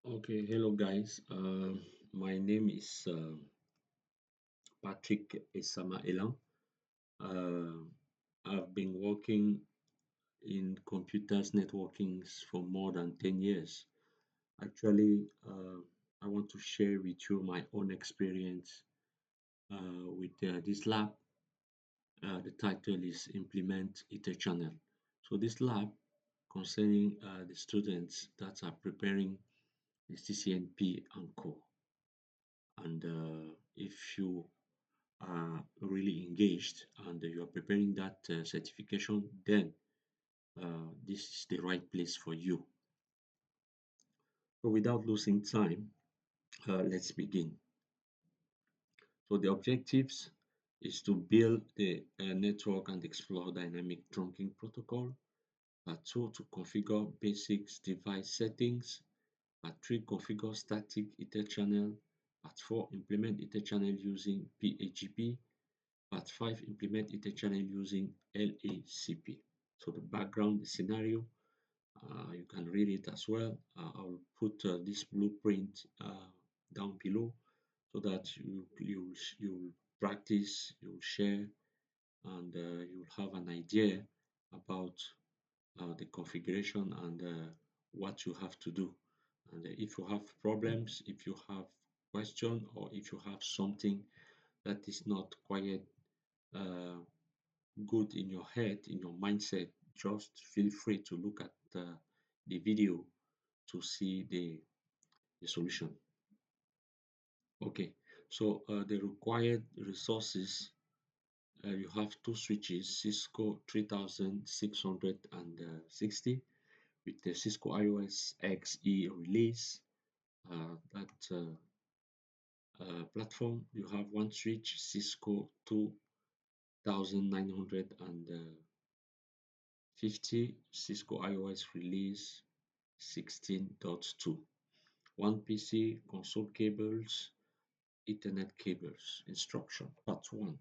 Okay, hello guys. My name is Patrick Esama Elam. Uh, I've been working in computers networking for more than 10 years. Actually, I want to share with you my own experience with this lab. The title is Implement Etherchannel. So this lab concerning the students that are preparing the CCNP and Co. And if you are really engaged and you are preparing that certification, then this is the right place for you. So without losing time, let's begin. So the objectives is to build the network and explore dynamic trunking protocol. Part 2, to configure basics device settings. Part 3, configure static Etherchannel. Part 4, implement Etherchannel using PHP. Part 5, implement Etherchannel using LACP. So the background, the scenario, you can read it as well. I'll put this blueprint down below so that you'll practice, you'll share, and you'll have an idea about the configuration and what you have to do. And if you have problems, if you have question, or if you have something that is not quite uh, good in your head, in your mindset, just feel free to look at the video to see the solution. Okay, so the required resources, you have two switches, Cisco 3660 with the Cisco IOS XE release. That platform, you have one switch, Cisco 2950 Cisco iOS release 16.2. One PC, console cables, Ethernet cables. Instruction. Part 1.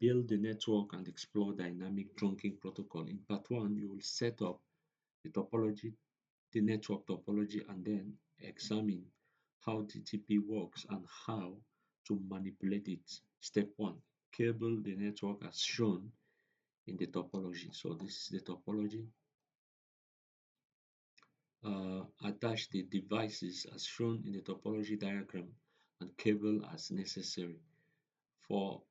Build the network and explore dynamic trunking protocol. In part 1, you will set up the topology, the network topology, and then examine how DTP works and how to manipulate it. Step 1. Cable the network as shown in the topology. So this is the topology. Attach the devices as shown in the topology diagram and cable as necessary. For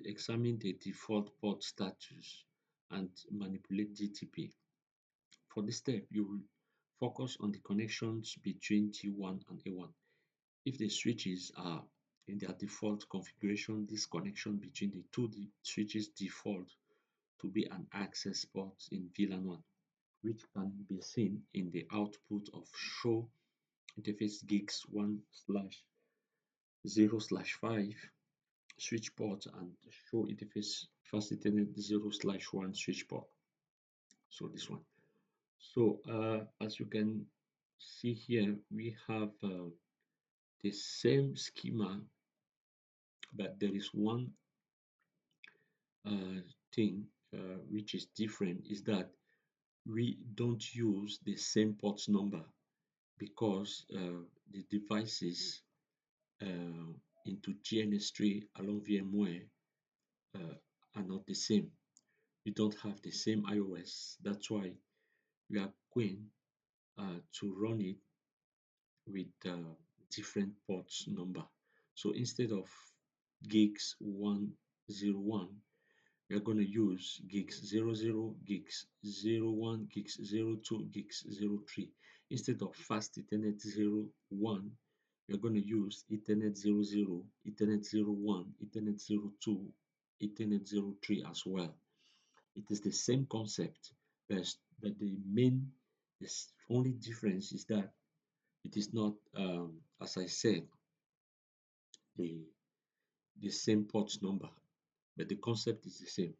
examine the default port status and manipulate DTP. For this step, you will focus on the connections between T1 and A1. If the switches are in their default configuration, this connection between the two switches default to be an access port in VLAN 1, which can be seen in the output of show interface gigs 1/0/5 switch port and show interface fast Ethernet 0/1 switch port. So this one. So as you can see here, we have the same schema, but there is one thing which is different, is that we don't use the same port number because the devices into GNS3 along VMware are not the same. We don't have the same iOS. That's why we are going to run it with different ports number. So instead of gigs 101, we are going to use gigs 00, gigs 01, gigs 02, gigs 03. Instead of fast Ethernet 01, we are going to use Ethernet 00, Ethernet 01, Ethernet 02, Ethernet 03 as well. It is the same concept, but the only difference is that it is not, as I said, the same port number, but the concept is the same.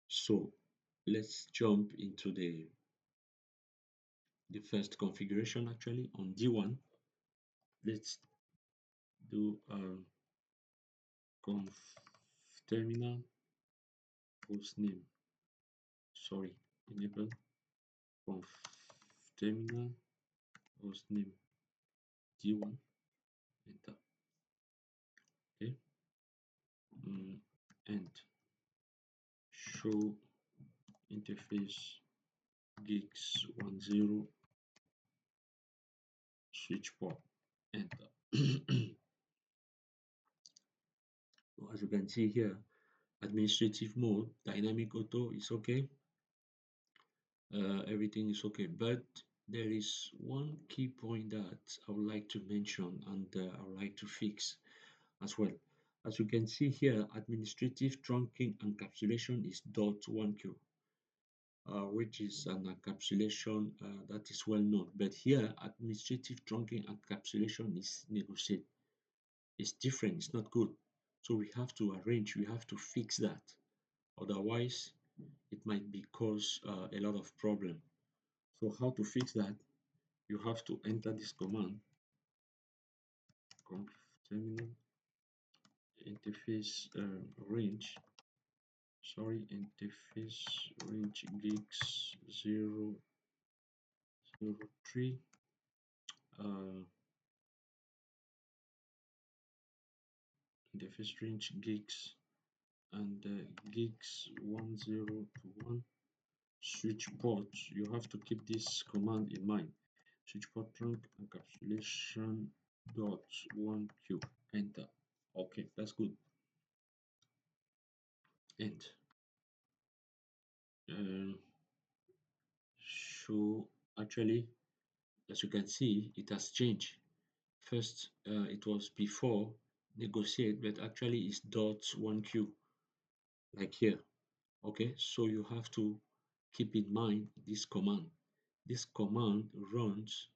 So let's jump into the first configuration. Actually, on D1, let's do conf terminal host name. Sorry, enable conf terminal hostname D1, enter. Okay, and show interface gigs 10 switch port, enter. So as you can see here, administrative mode, dynamic auto is okay. Everything is okay, but there is one key point that I would like to mention and I would like to fix as well. As you can see here, administrative trunking encapsulation is .1Q, which is an encapsulation that is well known. But here, administrative trunking encapsulation is negotiated. It's different, it's not good. So we have to arrange, we have to fix that. Otherwise, it might be cause a lot of problem. So how to fix that? You have to enter this command, conf terminal interface range, interface range gigs 003 interface range gigs and gigs 10 to 1 switch port. You have to keep this command in mind. Switch port trunk encapsulation dot 1Q, enter. Okay, that's good. And so actually, as you can see, it has changed. First, it was before negotiate, but actually it's .1Q, like here. Okay, so you have to keep in mind this command. This command runs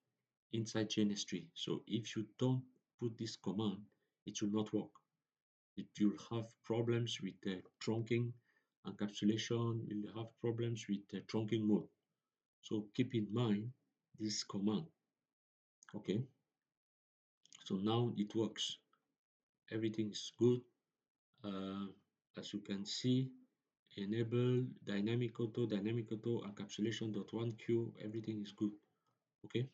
inside GNS3. So if you don't put this command, it will not work. You'll have problems with the trunking encapsulation. You'll have problems with the trunking mode. So keep in mind this command. Okay, so now it works. Everything is good. As you can see, enable dynamic auto encapsulation.1Q, everything is good. Okay,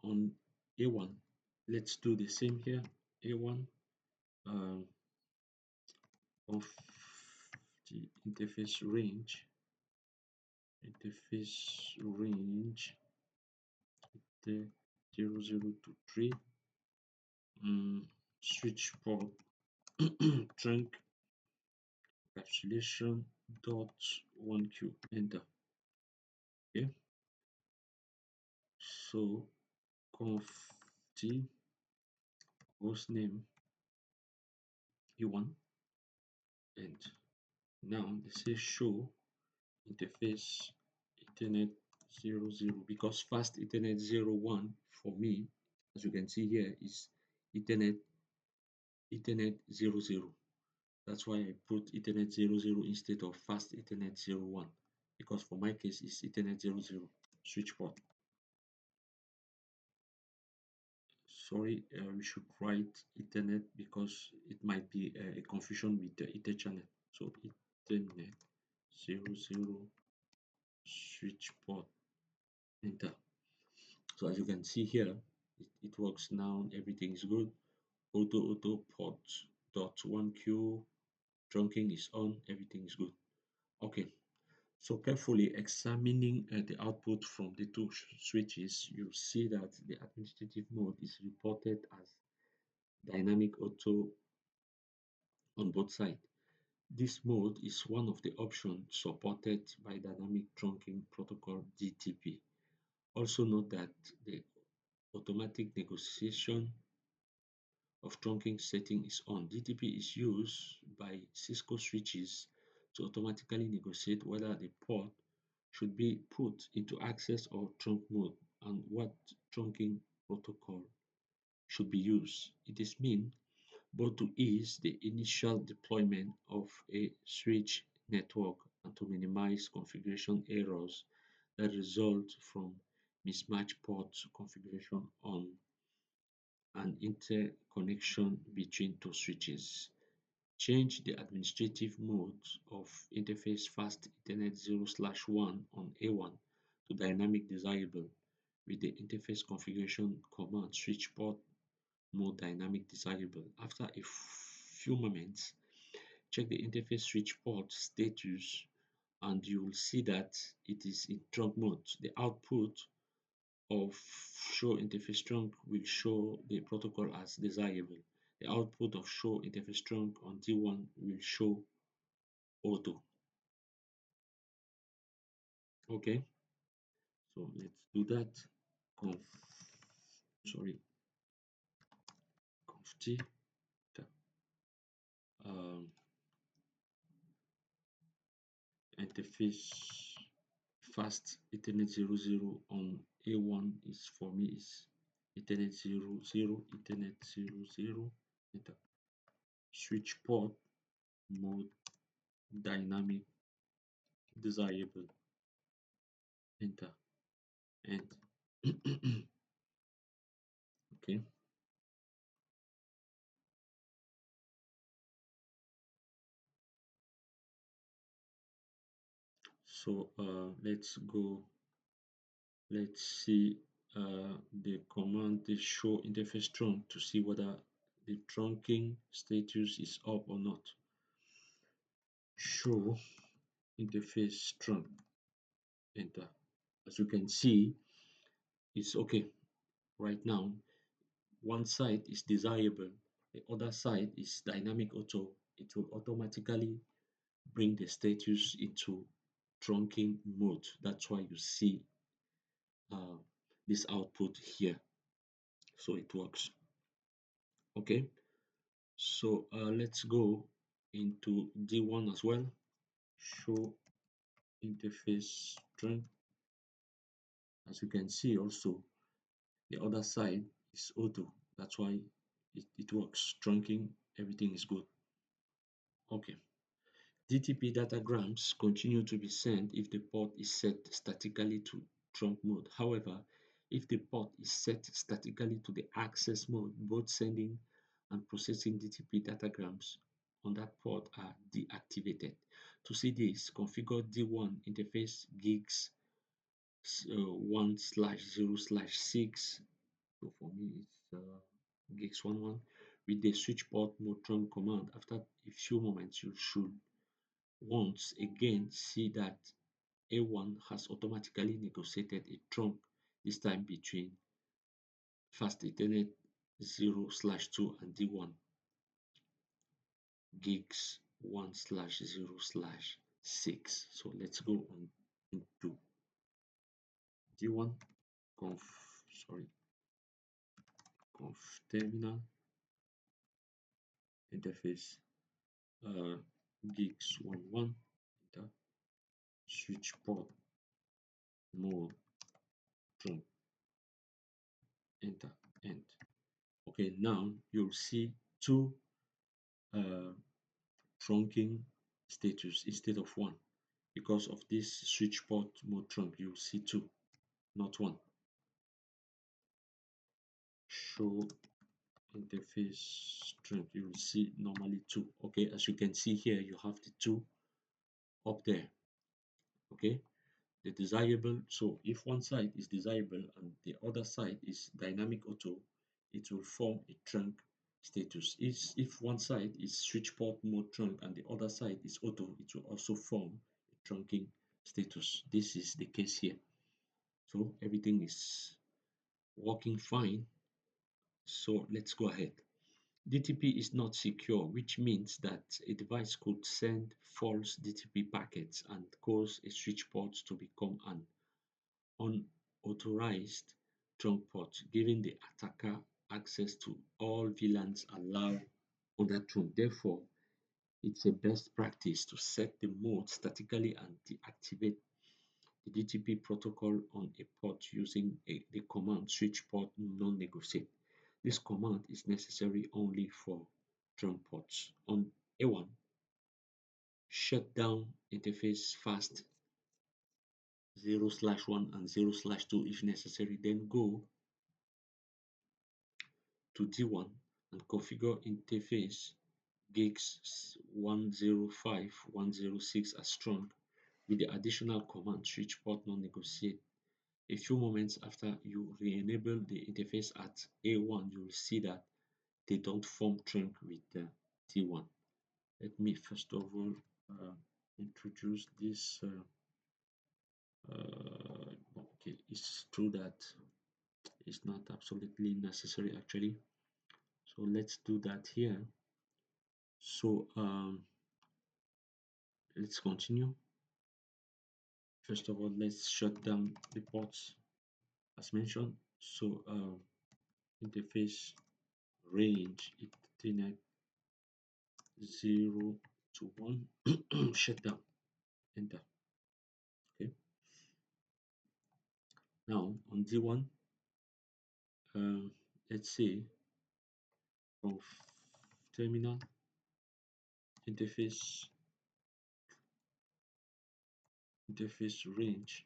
on A1, let's do the same here. A1 of the interface range the 0023 switch port trunk encapsulation dot 1Q, enter. Okay, so conf t hostname E1, and now they say show interface Ethernet 00, because fast Ethernet 01 for me, as you can see here, is Ethernet 00. That's why I put Ethernet 00 instead of fast Ethernet 01, because for my case it's Ethernet 00 switch port. Sorry, we should write Ethernet because it might be a confusion with the Etherchannel. So Ethernet 00 switch port, enter. So as you can see here, it works now. Everything is good. Auto port dot 1Q trunking is on. Everything is good. Okay. So carefully examining the output from the two switches, you see that the administrative mode is reported as dynamic auto on both sides. This mode is one of the options supported by Dynamic Trunking Protocol (DTP). Also note that the automatic negotiation of trunking setting is on. DTP is used by Cisco switches to automatically negotiate whether the port should be put into access or trunk mode and what trunking protocol should be used. It is meant both to ease the initial deployment of a switch network and to minimize configuration errors that result from mismatched port configuration on an interconnection between two switches. Change the administrative mode of interface fast Ethernet 0/1 on A1 to dynamic desirable. with the interface configuration command switch port mode dynamic desirable. After a few moments, check the interface switch port status and you will see that it is in trunk mode. The output of show interface trunk will show the protocol as desirable. The output of show interface trunk on D1 will show auto. Okay, so let's do that. Conf, sorry, conf T, um, interface fast Ethernet 00 on A1 is for me is Ethernet 00, Ethernet 00, enter. Switch port mode dynamic desirable, enter, and okay. So let's see the command the show interface trunk to see whether the trunking status is up or not. Show interface trunk, enter. As you can see, it's okay right now. One side is desirable, the other side is dynamic auto. It will automatically bring the status into trunking mode. That's why you see uh, this output here. So it works. Okay, so let's go into D1 as well. Show interface trunk. As you can see also, the other side is auto. That's why it works. Trunking, everything is good. Okay. DTP datagrams continue to be sent if the port is set statically to trunk mode. However, if the port is set statically to the access mode, both sending and processing DTP datagrams on that port are deactivated. To see this, configure D1 interface gigs 1/0/6. So for me, it's gigs 11 with the switch port mode trunk command. After a few moments, you should once again see that A1 has automatically negotiated a trunk, this time between fast Ethernet 0/2 and D1 gigs 1/0/6. So let's go on into D1 conf sorry conf terminal interface gigs 11, enter, switch port mode trunk, enter, end. Okay, now you'll see two uh, trunking status instead of one. Because of this switch port mode trunk, you'll see two, not one. Show interface trunk, you will see normally two. Okay, as you can see here, you have the two up there. Okay, the desirable. So if one side is desirable and the other side is dynamic auto, it will form a trunk status. If one side is switch port mode trunk and the other side is auto, it will also form a trunking status. This is the case here. So everything is working fine. So let's go ahead. DTP is not secure, which means that a device could send false DTP packets and cause a switch port to become an unauthorized trunk port, giving the attacker access to all VLANs allowed on that trunk. Therefore, it's a best practice to set the mode statically and deactivate the DTP protocol on a port using the command switch port non-negotiate. This command is necessary only for trunk ports. On A1, shut down interface fast 0/1 and 0/2 if necessary. Then go to D1 and configure interface gigs 105, 106 as strong with the additional command switch port non-negotiate A few moments after you re-enable the interface at A1, you will see that they don't form trunk with T1. Let me first of all introduce this. Okay, it's true that it's not absolutely necessary actually. So let's do that here. So let's continue. First of all, let's shut down the ports as mentioned. So interface range Ethernet 0 to 1 shut down, enter. Okay, now on D1 uh, let's say from terminal interface range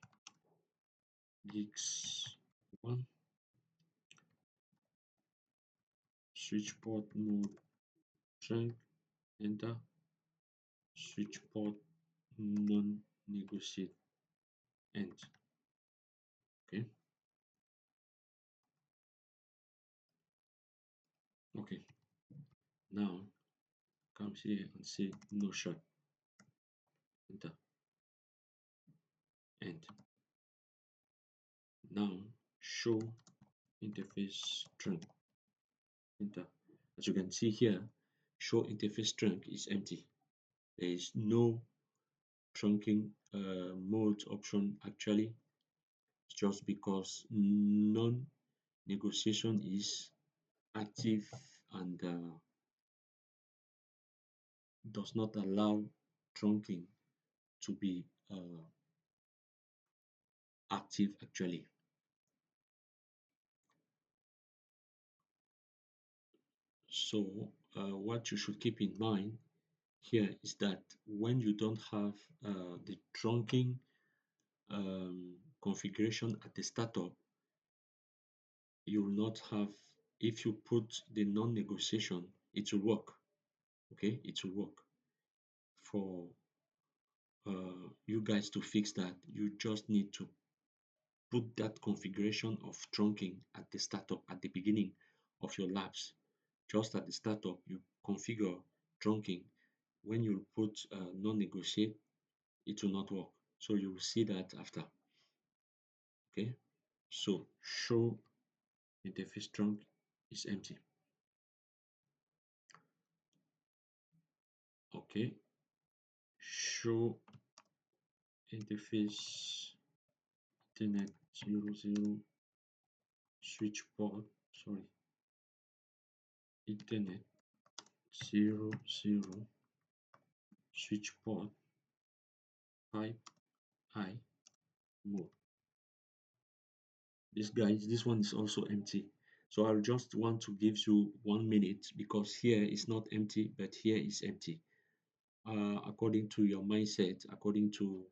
X1 switch port mode trunk, enter. Switch port non-negotiate, end. Okay, okay, now come here and say no shut, enter, end. Now show interface trunk, enter. As you can see here, show interface trunk is empty. There is no trunking mode option actually, just because non-negotiation is active and does not allow trunking to be active actually. So what you should keep in mind here is that when you don't have the trunking configuration at the startup, you will not have, if you put the non-negotiation, it will work. Okay, it will work. For you guys to fix that, you just need to put that configuration of trunking at the startup, at the beginning of your labs. Just at the startup, you configure trunking. When you put non-negotiate, it will not work. So you will see that after. Okay, so show interface trunk is empty. Okay, show interface Ethernet 00 switch port, sorry, Ethernet 00 switch port pipe I mode. This one is also empty. So I'll just want to give you 1 minute because here is not empty, but here is empty. According to your mindset, according to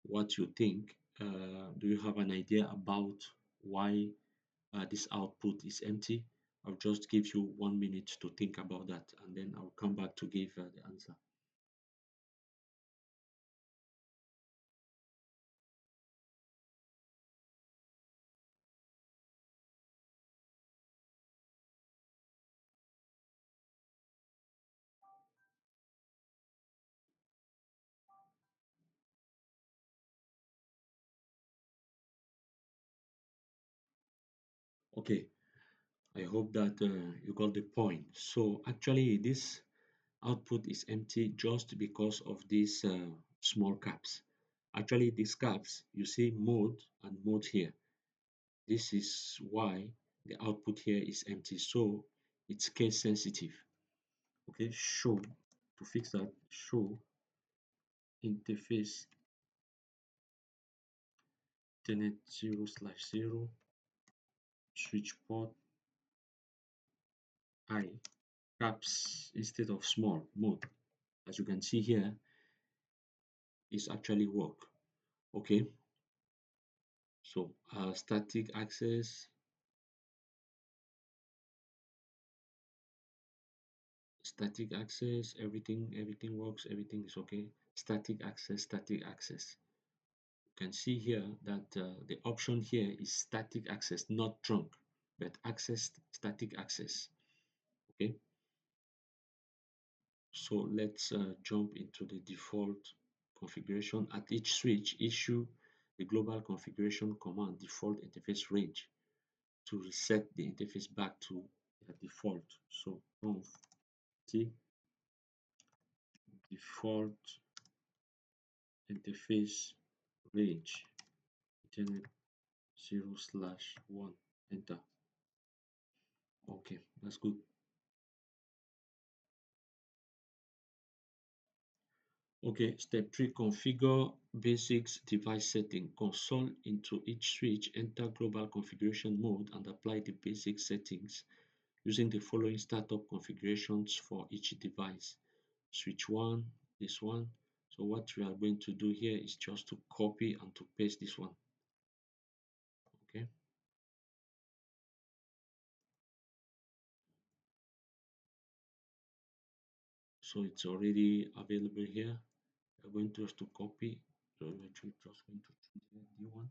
what you think, do you have an idea about why this output is empty? I'll just give you 1 minute to think about that, and then I'll come back to give the answer. Okay, I hope that you got the point. So actually, this output is empty just because of these small caps. Actually, these caps, you see mode and mode here. This is why the output here is empty. So it's case sensitive. Okay, show, to fix that, show interface Ethernet 0/0 switch port I caps instead of small mode. As you can see here, is actually work. Okay, so static access, everything works, everything is okay. Static access, can see here that the option here is static access, not trunk, but access, static access. Okay, so let's jump into the default configuration. At each switch, issue the global configuration command default interface range to reset the interface back to the default. So conf t default interface range Ethernet 0/1, enter. Okay, that's good. Okay, step 3, configure basics device setting. Console into each switch, enter global configuration mode and apply the basic settings using the following startup configurations for each device. Switch 1, this one. So what we are going to do here is just to copy and to paste this one. Okay. So it's already available here. We're going to just to copy. So we're actually just going to choose D1,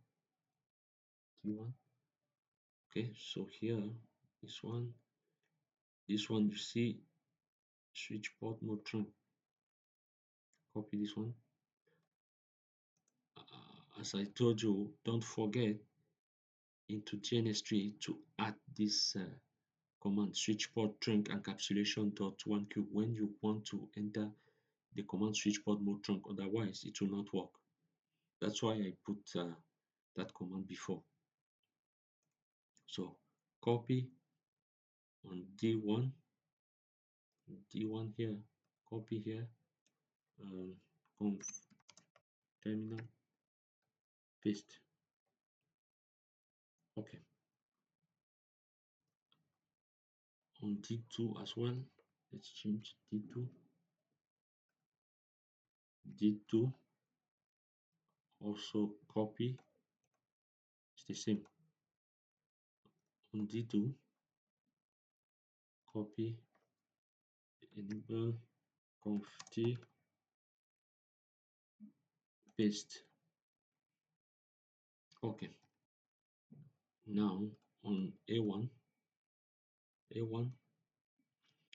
D1. Okay, so here, this one you see switch port mode trunk. Copy this one. As I told you, don't forget into GNS3 to add this command switch port trunk encapsulation dot one cube when you want to enter the command switch port mode trunk. Otherwise, it will not work. That's why I put that command before. So copy on D1, D1 here, copy here, conf terminal, paste. Okay. On D2 as well, let's change D2. D2 also copy, it's the same. On D2, copy, enable, conf t, paste. Okay. Now on A1,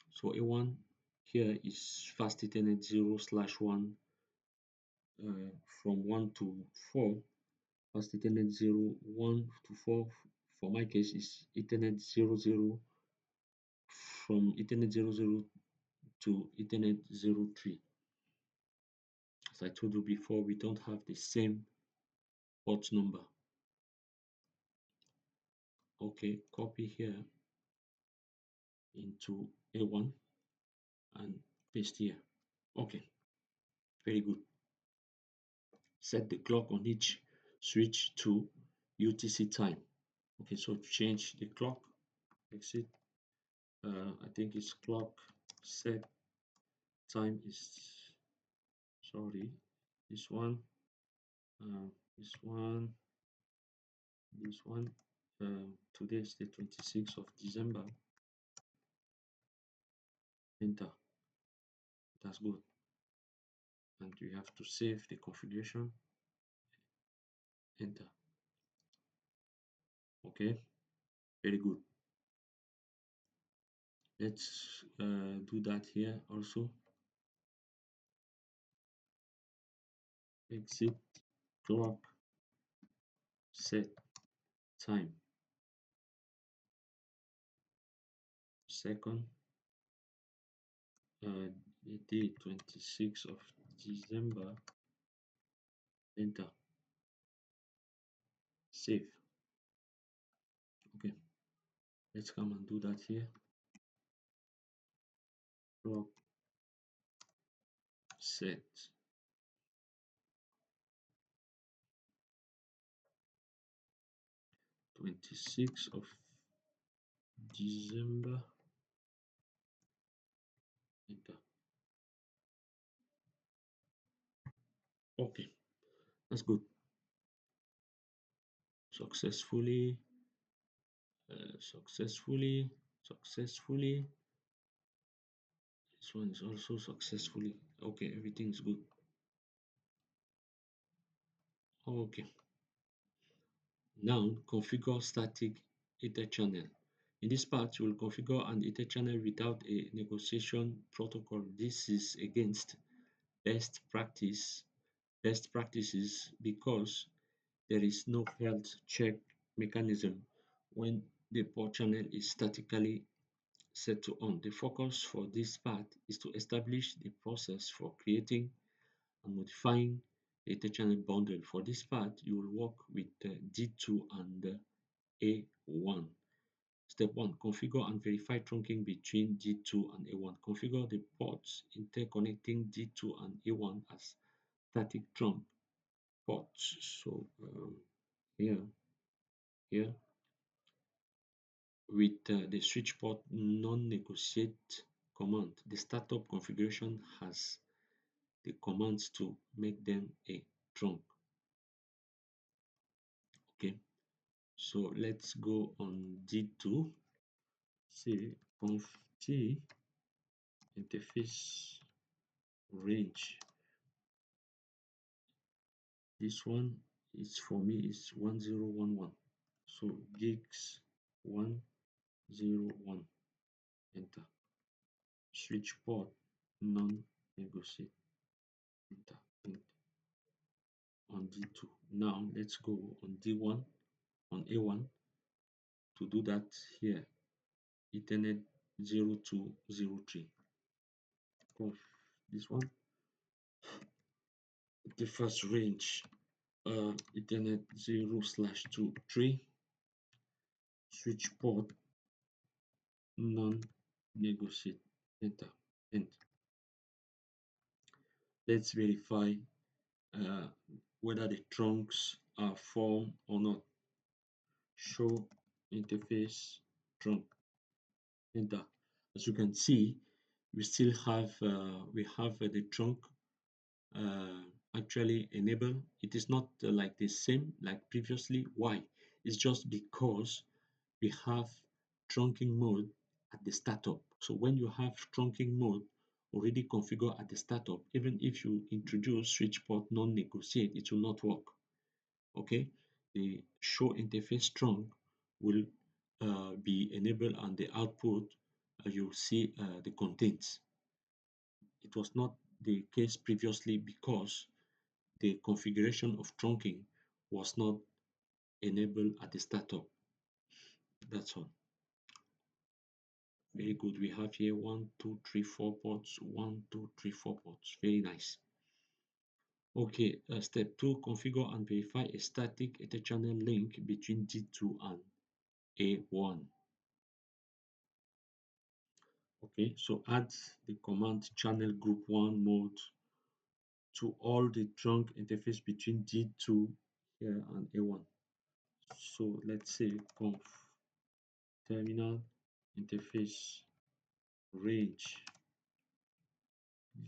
so A1 here is fast Ethernet 0/1 from 1 to 4. Fast Ethernet 0, 1 to 4 for my case is Ethernet 00 from Ethernet 00 to Ethernet 03. As I told you before, we don't have the same port number. Okay, copy here into A1 and paste here. Okay, very good. Set the clock on each switch to UTC time. Okay, so change the clock, exit. I think it's clock set time is, sorry, this one, this one, this one. Today is the 26th of December. Enter. That's good. And you have to save the configuration. Enter. Okay, very good. Let's do that here also. Exit clock set time second, the day 26th of December. Enter. Save. Okay, let's come and do that here. Clock set 26th of December. Enter. Okay, that's good. Successfully, successfully. This one is also successfully. Okay, everything is good. Okay, now configure static Etherchannel. In this part, you will configure an Etherchannel without a negotiation protocol. This is against best practices because there is no health check mechanism when the port channel is statically set to on. The focus for this part is to establish the process for creating and modifying a channel bundle. For this part, you will work with D2 and A1. Step 1. Configure and verify trunking between D2 and A1. Configure the ports interconnecting D2 and A1 as static trunk ports. So here, here with the switch port non-negotiate command, the startup configuration has the commands to make them a trunk. Okay, so let's go on D2. Say conf t interface range. This one is for me is 1011. So gigs 101. Enter. Switch port non-negotiate. Enter. On D2. Now let's go on D1, on A1. To do that here, Ethernet 0203. Conf this one. The first range, Ethernet 0/23. Switch port non-negotiate. Enter. And let's verify uh, whether the trunks are formed or not. Show interface trunk. Enter. As you can see, we still have the trunk uh, actually enabled. It is not like the same like previously. Why? It's just because we have trunking mode at the startup. So when you have trunking mode already configured at the startup, even if you introduce switch port non-negotiate, it will not work. Okay, the show interface trunk will be enabled, and the output you'll see the contents. It was not the case previously because the configuration of trunking was not enabled at the startup. That's all. Very good. We have here 1, 2, 3, 4 ports. 1, 2, 3, 4 ports. Very nice. Okay, step 2, configure and verify a static Etherchannel link between D2 and A1. Okay, so add the command channel group 1 mode to all the trunk interface between D2 here and A1. So let's say conf terminal interface range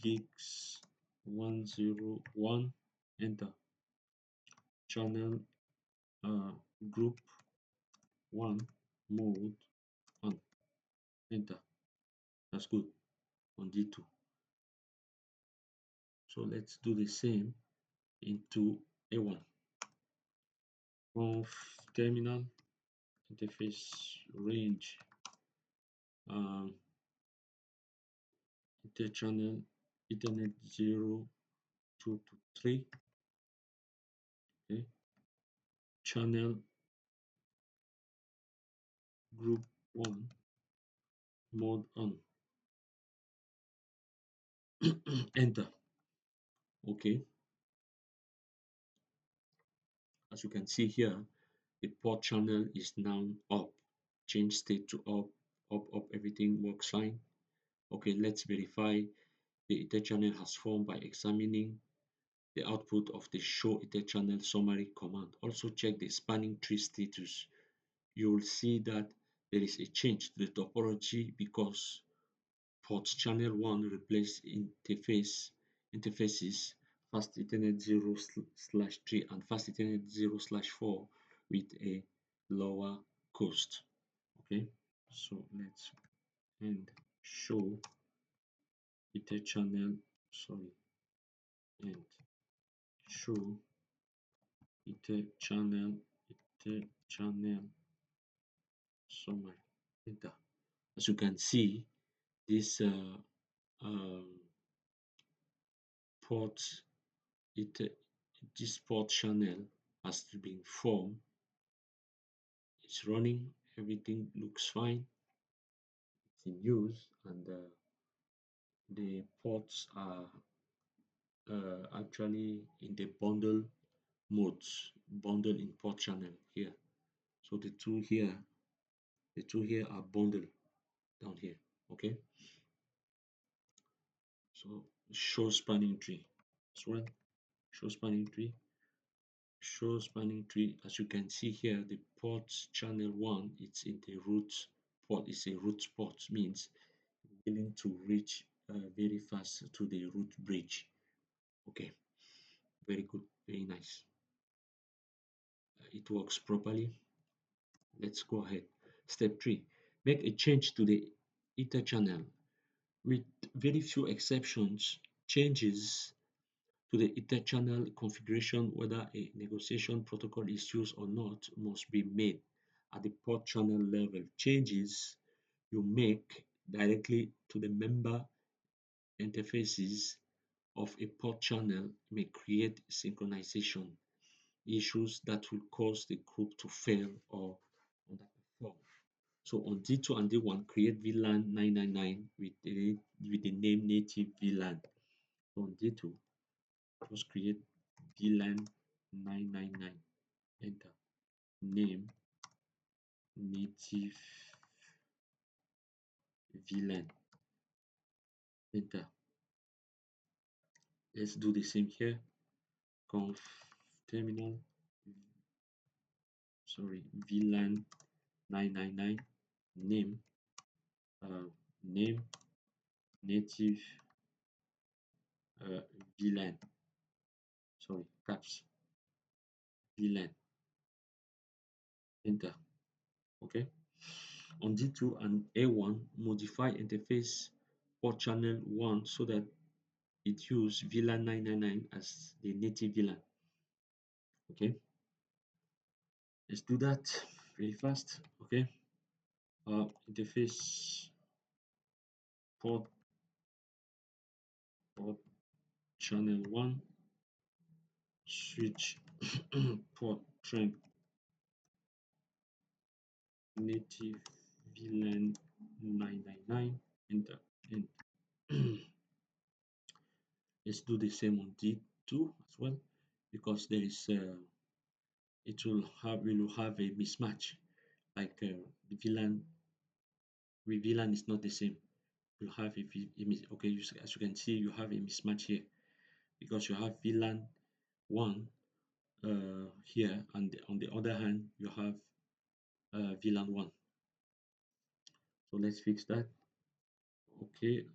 gigs 101. Enter. Channel group 1 mode on. Enter. That's good on D2. So let's do the same into A1. Conf terminal interface range Etherchannel Ethernet 0 2 to 3. Okay. Channel group 1 mode on. Enter. Okay, as you can see here, the port channel is now up. Change state to up, everything works fine. Okay, let's verify the Etherchannel has formed by examining the output of the show Etherchannel summary command. Also check the spanning tree status. You will see that there is a change to the topology because port channel 1 replaced interfaces fast Ethernet 0/3 and fast Ethernet 0/4 with a lower cost. Okay, so let's end show Etherchannel, sorry, and show Etherchannel, Etherchannel summary. Enter. As you can see, this um, port, it, this port channel has been formed. It's running. Everything looks fine. It's in use, and the ports are actually in the bundle modes, bundle in port channel here. So the two here are bundled down here. Okay. So show spanning tree as well. Show spanning tree. Show spanning tree. As you can see here, the port channel one, it's in the root port. It's a root port, means willing to reach very fast to the root bridge. Okay, very good, very nice. It works properly. Let's go ahead. Step 3, make a change to the ether channel. With very few exceptions, changes to the ether channel configuration, whether a negotiation protocol is used or not, must be made at the port channel level. Changes you make directly to the member interfaces of a port channel may create synchronization issues that will cause the group to fail or underperform. So on D2 and D1, create VLAN 999 with the name native VLAN. So on D2, just create VLAN 999, enter, name native VLAN, enter. Let's do the same here. Conf terminal, sorry, VLAN 999, name, name native uh, VLAN, sorry, caps, VLAN, enter. Okay. On D2 and A1, modify interface port channel 1 so that it use VLAN 999 as the native VLAN. Okay, let's do that very fast. Okay, interface port channel 1, switch port trend native VLAN 999, enter, enter. Let's do the same on D2 as well, because there is we will have a mismatch, like the VLAN with VLAN is not the same. You have okay, as you can see, you have a mismatch here because you have VLAN 1 here, and on the other hand you have VLAN 1. So let's fix that. Okay,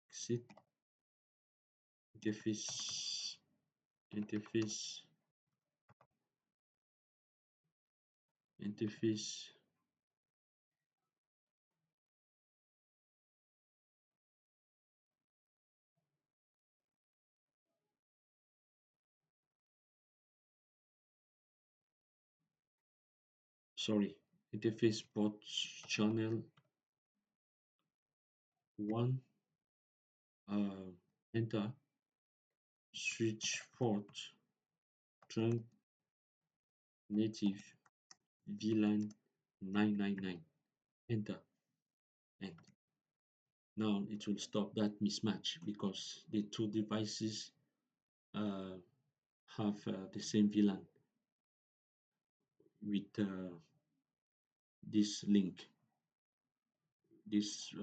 exit interface interface sorry, interface port channel 1, enter, switch port trunk native VLAN 999, enter, and now it will stop that mismatch because the two devices have the same VLAN with this link, this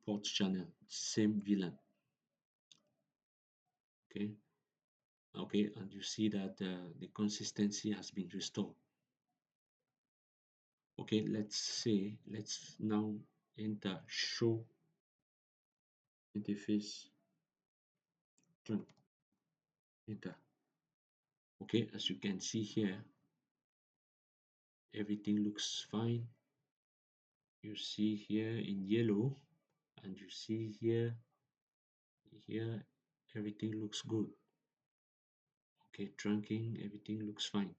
port channel, same VLAN. Okay, okay, and you see that the consistency has been restored. Okay, let's now enter show interface trunk, enter. Okay, as you can see here, everything looks fine. You see here in yellow, and you see here everything looks good. Okay, trunking, everything looks fine.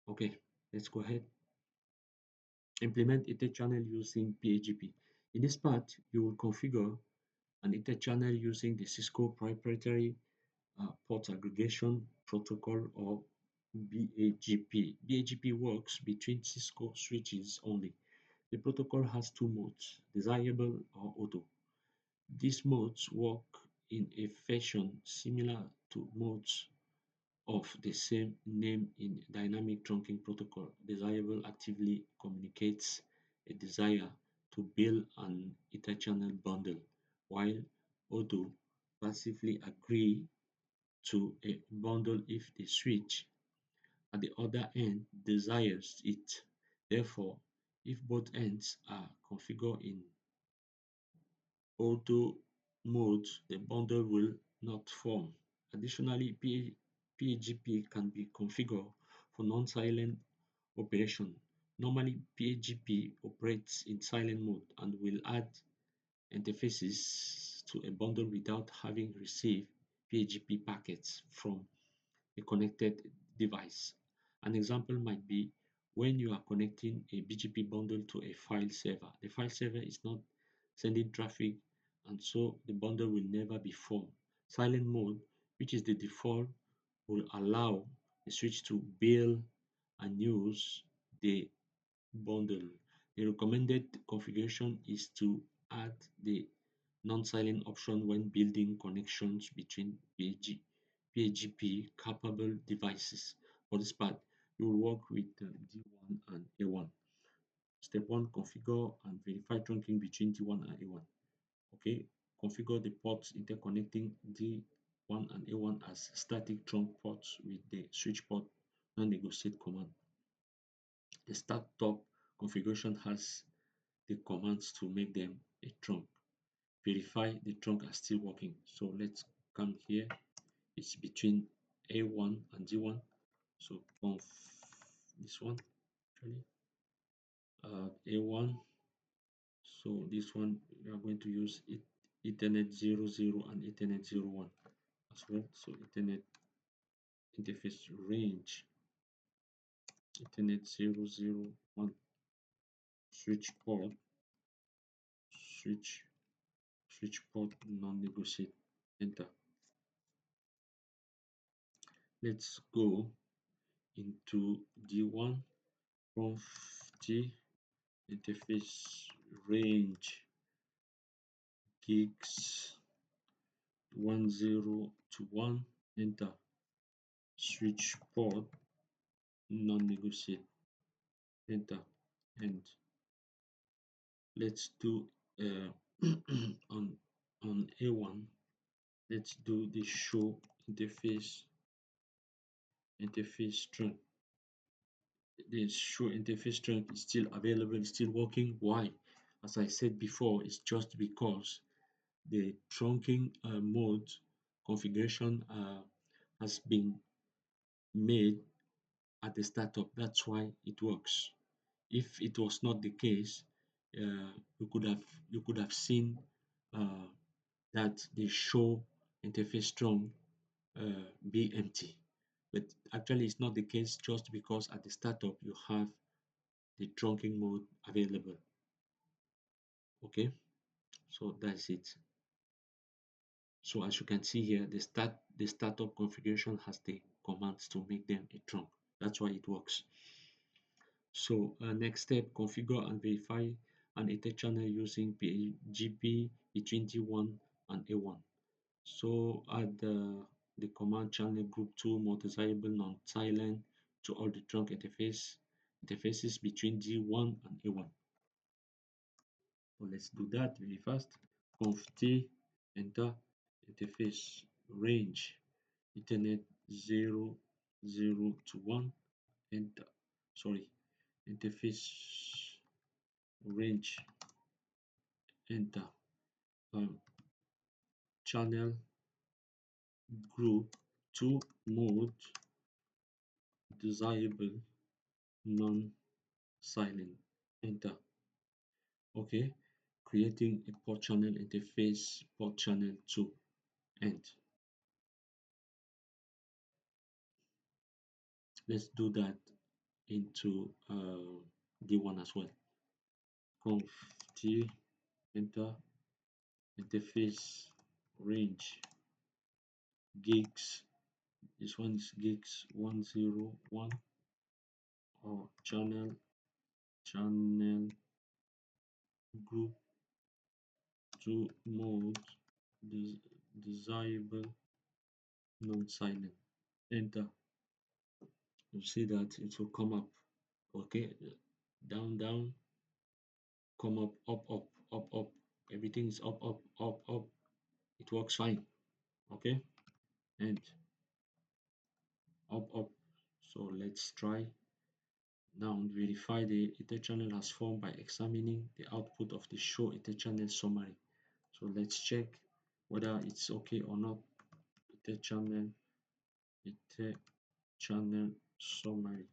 Okay, let's go ahead. Implement Etherchannel using PAGP. In this part, you will configure an Etherchannel using the Cisco proprietary port aggregation protocol or BAGP. BAGP works between Cisco switches only. The protocol has two modes, desirable or auto. These modes work in a fashion similar to modes of the same name in dynamic trunking protocol. Desirable actively communicates a desire to build an interchannel bundle, while auto passively agree to a bundle if the switch at the other end desires it. Therefore, if both ends are configured in auto mode, the bundle will not form. Additionally, PAGP can be configured for non-silent operation. Normally, PAGP operates in silent mode and will add interfaces to a bundle without having received PAGP packets from a connected device. An example might be when you are connecting a BGP bundle to a file server. The file server is not sending traffic, and so the bundle will never be formed. Silent mode, which is the default, will allow the switch to build and use the bundle. The recommended configuration is to add the non-silent option when building connections between PAGP capable devices. For this part, you will work with D1 and A1. Step 1, configure and verify trunking between D1 and A1. Okay, configure the ports interconnecting D1 and A1 as static trunk ports with the switch port non-negotiate command. The startup configuration has the commands to make them a trunk. Verify the trunk are still working. So let's come here. It's between A1 and D1. So conf this one actually A1. So this one we are going to use it Ethernet 00 and Ethernet 01 as well. So Ethernet interface range Ethernet 001 switch port switch switch port non-negotiate. Enter. Let's go into D1 conf T interface range gigs 10 to 1. Enter. Switch port non-negotiate. Enter. And let's do on A1. Let's do the show interface strength. The show interface strength is still available, it's still working. Why? As I said before, it's just because the trunking mode configuration has been made at the startup. That's why it works. If it was not the case, you could have seen uh, that the show interface strong be empty. But actually, it's not the case just because at the startup you have the trunking mode available. Okay, so that's it. So as you can see here, the startup configuration has the commands to make them a trunk. That's why it works. So next step, configure and verify an Etherchannel using PGP between D1 and A1. So add the command channel group 2 multi-variable non-silent to all the trunk interfaces between D1 and A1. So let's do that really fast. Conf T, enter, interface range, Ethernet 0, 0 to 1, enter, sorry, interface range, enter, um, channel group 2 mode, desirable, non-silent, enter. Okay, creating a port channel interface, port channel 2, end. let's do that into D1 as well. Conf T, enter, interface range gigs. This one is gigs 101 or channel group to mode desirable non-silent. Enter. You see that it will come up. Okay, down, come up. Everything is up. It works fine. Okay, and up. So let's try. Now verify the Etherchannel has formed by examining the output of the show Etherchannel summary. So let's check whether it's okay or not. Etherchannel summary.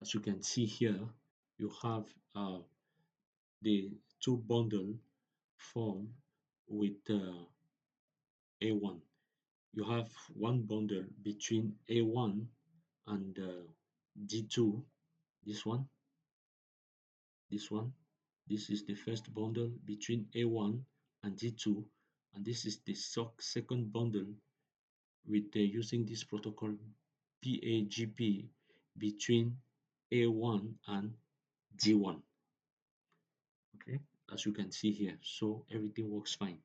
As you can see here, you have the two bundle form with A1. You have one bundle between A1 and D2. This one. This is the first bundle between A1 and D2, and this is the second bundle with using this protocol PAGP between A1 and D1. Okay, as you can see here, so everything works fine.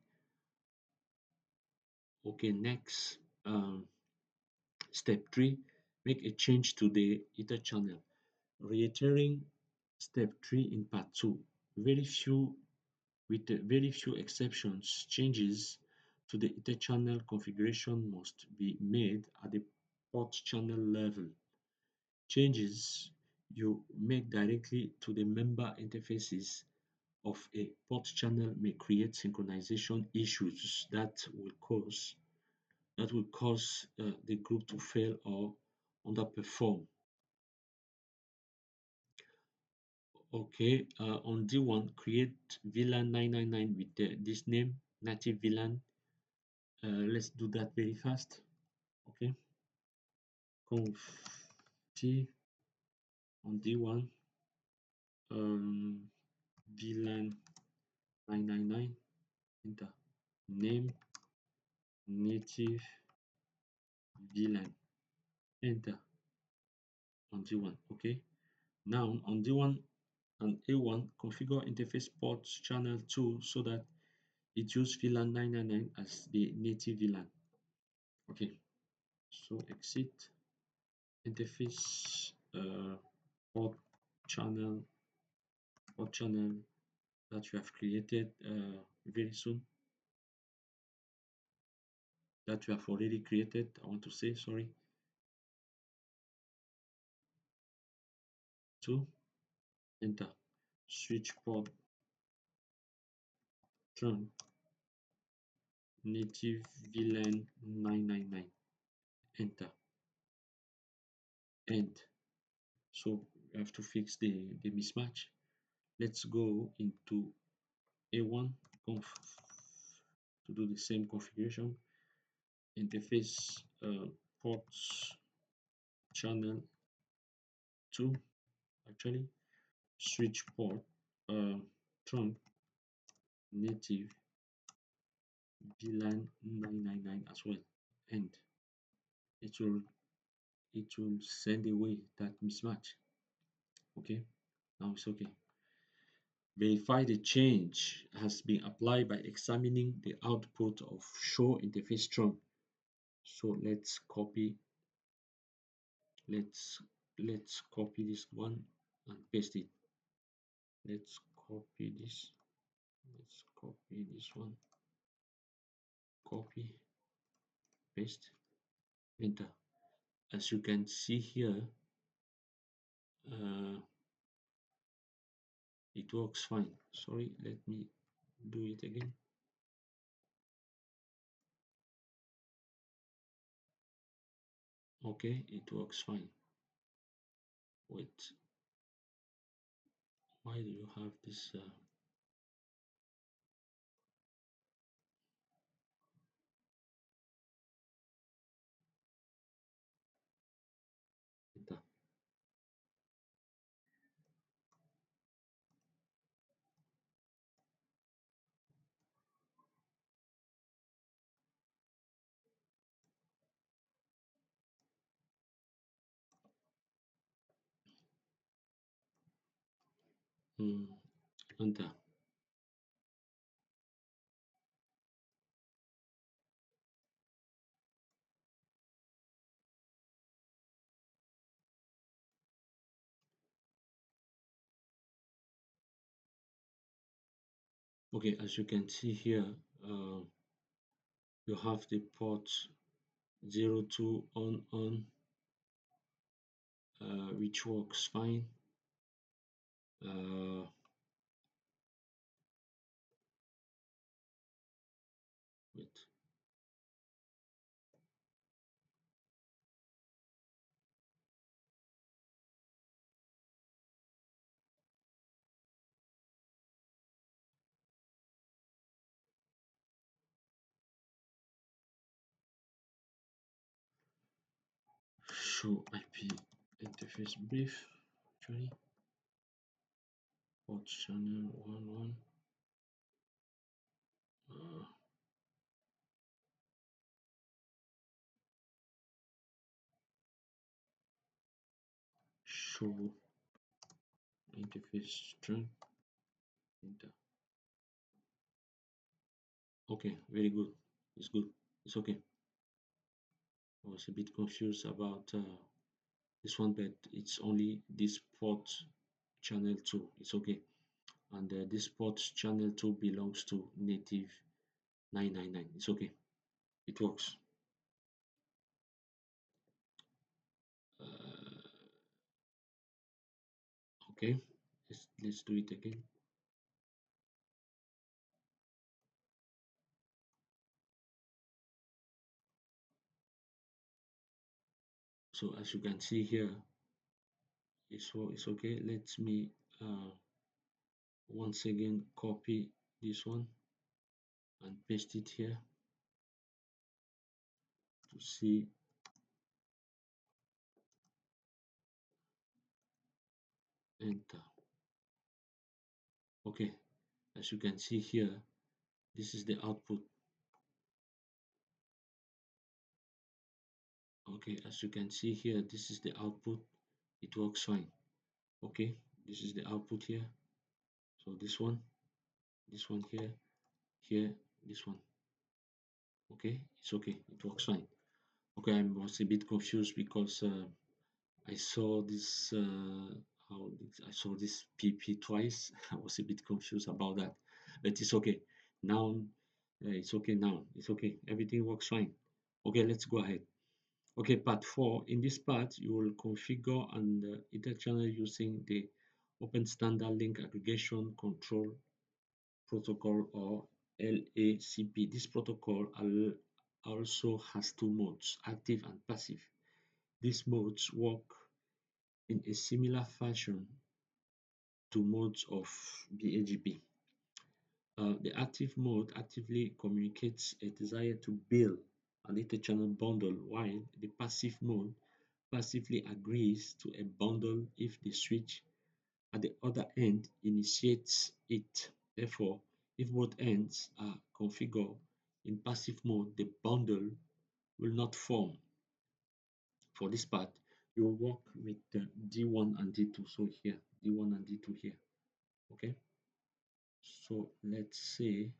Okay, next, step 3, make a change to the Ether channel. Reiterating step 3 in part 2, with very few exceptions, changes to the Ether channel configuration must be made at the port channel level. Changes you make directly to the member interfaces of a port channel may create synchronization issues that will cause the group to fail or underperform. Okay, on D1, create VLAN 999 with this name, native VLAN. Let's do that very fast. Okay, conf T on D1, VLAN 999, enter. Name native VLAN, enter on D1. Okay, now on D1 and A1, configure interface port channel 2 so that it uses VLAN 999 as the native VLAN. Okay, so exit interface port channel that you have created very soon, that you have already created. I want to say, sorry, 2, enter. Switch port trunk native VLAN 999, enter. End. So you have to fix the mismatch. Let's go into A1 conf to do the same configuration. Interface ports channel 2, actually switch port trunk native VLAN 999 as well, and it will send away that mismatch. Okay, now it's okay. Verify the change has been applied by examining the output of show interface trunk. So let's copy this one and paste it. Let's copy this one, copy, paste, enter. As you can see here, it works fine. Sorry, let me do it again. Okay, it works fine. Wait, why do you have this mm, enter. Okay, as you can see here, uh, you have the port 02 on, which works fine. Uh, wait, show IP interface brief, actually, port channel 11, uh, show interface strength, enter. Okay, very good. It's good. It's okay. I was a bit confused about this one, but it's only this port channel 2. It's okay. And this port channel 2 belongs to native 999. It's okay. It works. Uh, okay. Let's do it again. So as you can see here, it's okay. Let me once again copy this one and paste it here to see. Enter. Okay, as you can see here, this is the output. Okay, as you can see here, this is the output. It works fine. Okay, this is the output here. So this one here, this one. Okay, it's okay. It works fine. Okay, I was a bit confused because I saw this I saw this PP twice. I was a bit confused about that, but it's okay. Now it's okay. Now it's okay. Everything works fine. Okay, let's go ahead. Okay, part 4. In this part, you will configure and Etherchannel using the Open Standard Link Aggregation Control Protocol, or LACP. This protocol also has two modes, active and passive. These modes work in a similar fashion to modes of BAGP. The active mode actively communicates a desire to build an interchannel bundle, while the passive mode passively agrees to a bundle if the switch at the other end initiates it. Therefore, if both ends are configured in passive mode, the bundle will not form. For this part, you will work with the D1 and D2. So here, D1 and D2 here. Okay. So let's say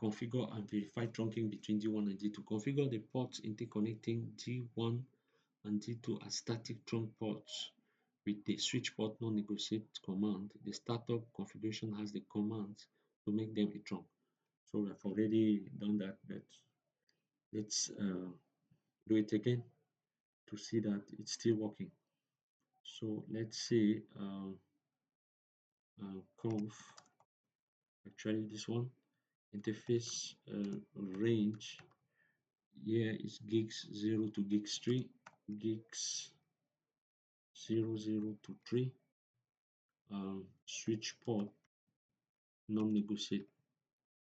configure and verify trunking between D1 and D2. Configure the ports interconnecting D1 and D2 as static trunk ports with the switch port non-negotiate command. The startup configuration has the commands to make them a trunk. So we have already done that, but let's do it again to see that it's still working. So let's say conf, actually this one, interface range here is gigs 0 to gigs 3, gigs 0 to 3, switch port non-negotiate,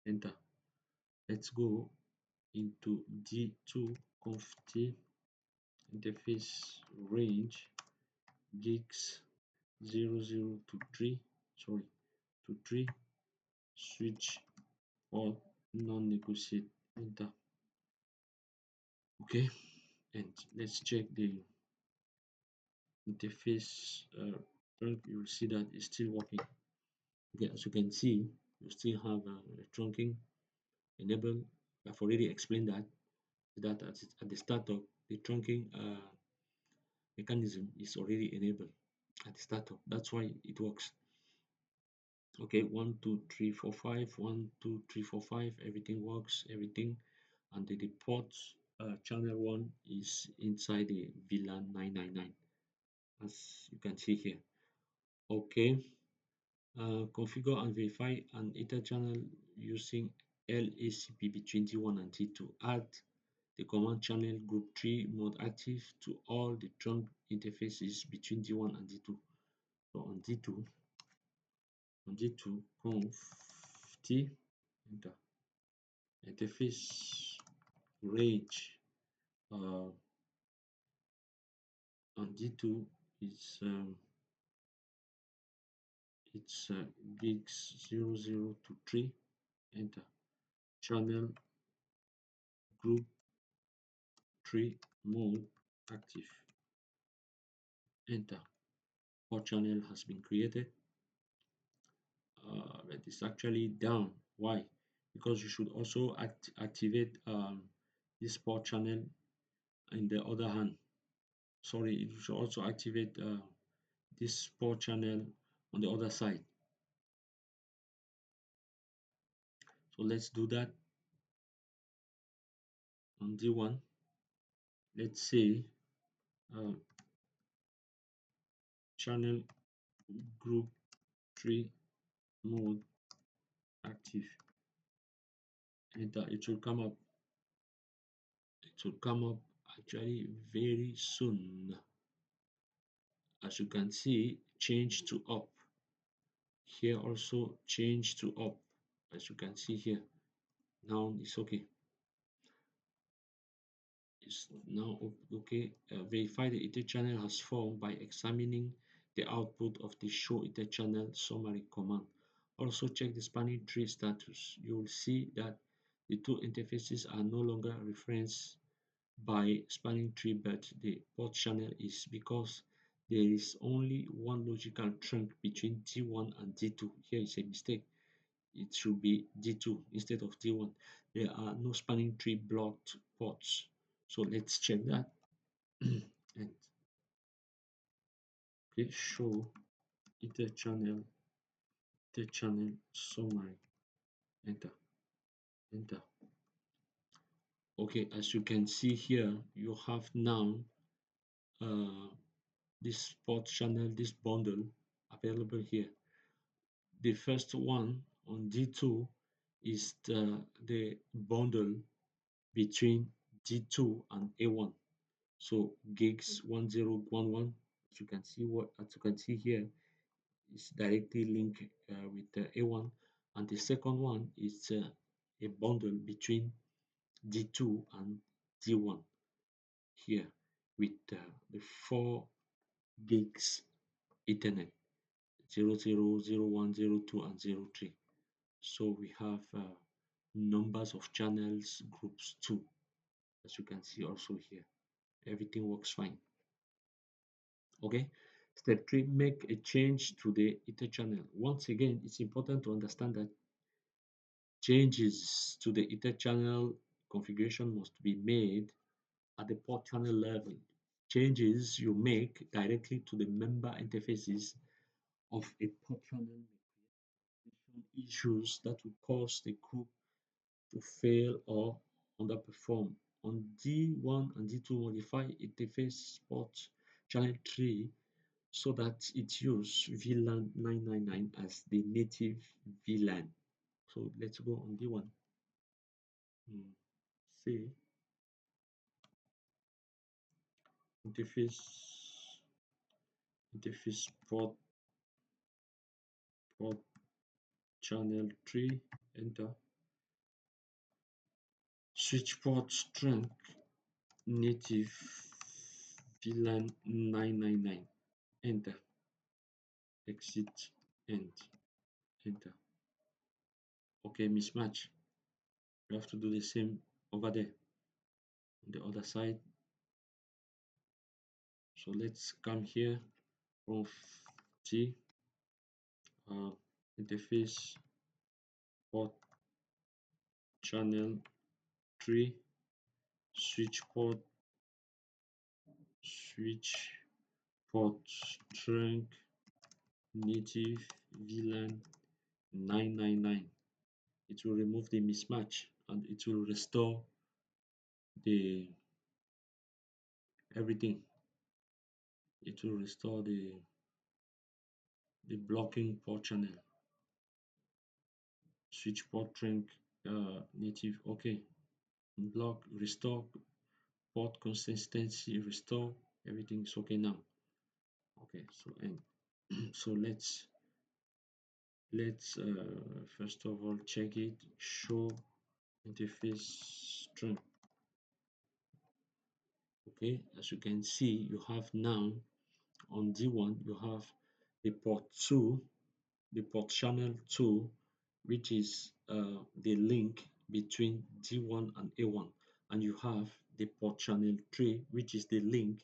enter. Let's go into D2 conft interface range gigs 0 to 3, sorry, to 3, switch port non-negotiate, enter. Okay, and let's check the interface. You will see that it's still working. Okay, as you can see, you still have trunking enabled. I've already explained that at the startup, the trunking mechanism is already enabled at the startup. That's why it works. Okay, 1, 2, 3, 4, 5, 1, 2, 3, 4, 5, everything works, everything. And the port channel 1 is inside the VLAN 999, as you can see here. Okay, configure and verify an Ether channel using LACP between D1 and D2. Add the command channel group 3 mode active to all the trunk interfaces between D1 and D2. So on D2 conf T, enter, interface range on D2 is it's gigs 0023, enter, channel group 3 mode active, enter. Port channel has been created, but it's actually down. Why? Because you should also activate this port channel in the other hand. Sorry, you should also activate this port channel on the other side. So let's do that on D1. Let's say uh, channel group 3 mode active, enter. It will come up actually very soon. As you can see, change to up. Here also change to up. As you can see here, now it's okay. It's now okay. Verify the Etherchannel has formed by examining the output of the show Etherchannel summary command. Also check the spanning tree status. You will see that the two interfaces are no longer referenced by spanning tree, but the port channel is, because there is only one logical trunk between D1 and D2. Here is a mistake. It should be D2 instead of D1. There are no spanning tree blocked ports. So let's check that. And okay, show Etherchannel summary. Enter. Enter. Okay, as you can see here, you have now uh, this port channel, this bundle available here. The first one on D2 is the bundle between D2 and A1. So gigs 1011, as you can see, here, is directly linked with A1, and the second one is a bundle between D2 and D1 here with the 4 gigs Ethernet 00, 01, 02, and 03. So we have numbers of channels groups 2, as you can see also here. Everything works fine. Okay. Step 3, make a change to the Ether channel. Once again, it's important to understand that changes to the Ether channel configuration must be made at the port channel level. Changes you make directly to the member interfaces of a port channel issues that will cause the group to fail or underperform. On D1 and D2, modify interface port channel 3 so that it use VLAN 999 as the native VLAN. So let's go on D1. Say interface port channel 3, enter. Switch port strength native VLAN 999, enter. Exit, end, enter. Okay, mismatch. You have to do the same over there on the other side. So let's come here, conf T, interface port channel tree, switch port trunk, native VLAN 999. It will remove the mismatch and it will restore the everything. It will restore the blocking port channel. Switch port trunk native. Okay. Block, restore port consistency, restore. Everything is okay now. Okay, so and so let's first of all check it. Show interface string. Okay, as you can see, you have now on D1 you have the port 2, the port channel 2, which is the link between D1 and A1, and you have the port channel 3, which is the link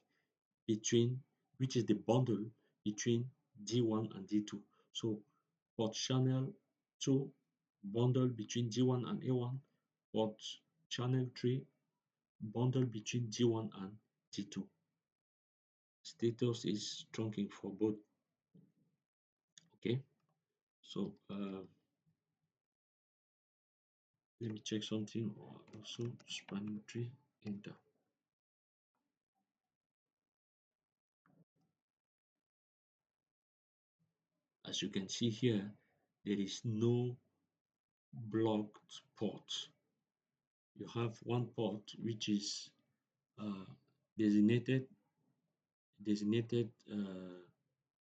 between, which is the bundle between D1 and D2. So port channel 2 bundle between D1 and A1, port channel 3 bundle between D1 and D2. Status is trunking for both. Okay, so let me check something. Also spanning tree, enter. As you can see here, there is no blocked port. You have one port which is uh, designated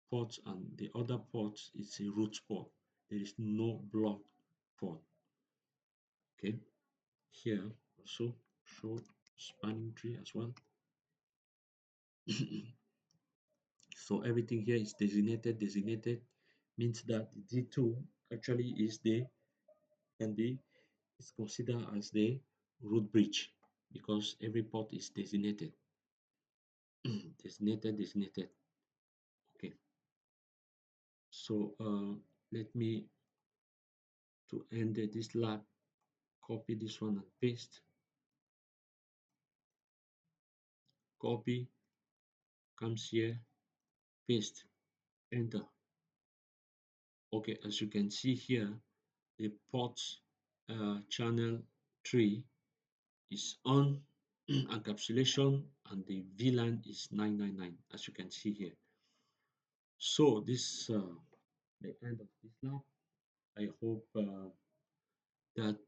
port, and the other port is a root port. There is no blocked port. Okay, here also show spanning tree as well. So everything here is designated means that D2 actually is the can be is considered as the root bridge because every port is designated. designated. Okay, so let me to end this lab, copy this one and paste, copy, comes here, paste, enter. Okay, as you can see here, the port channel 3 is on encapsulation and the VLAN is 999, as you can see here. So this the end of this lab. I hope that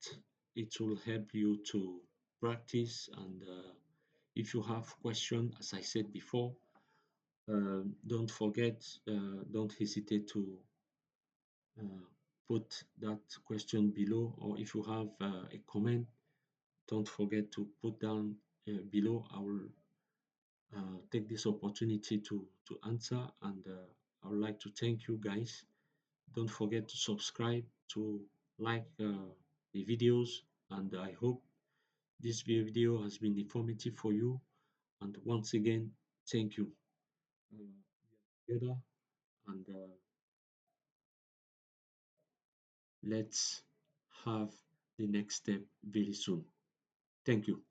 it will help you to practice, and if you have questions, as I said before, don't forget, don't hesitate to put that question below, or if you have a comment, don't forget to put down below. I will take this opportunity to answer, and I would like to thank you guys. Don't forget to subscribe, to like the videos, and I hope this video has been informative for you. And once again, thank you. Together, and let's have the next step very soon. Thank you.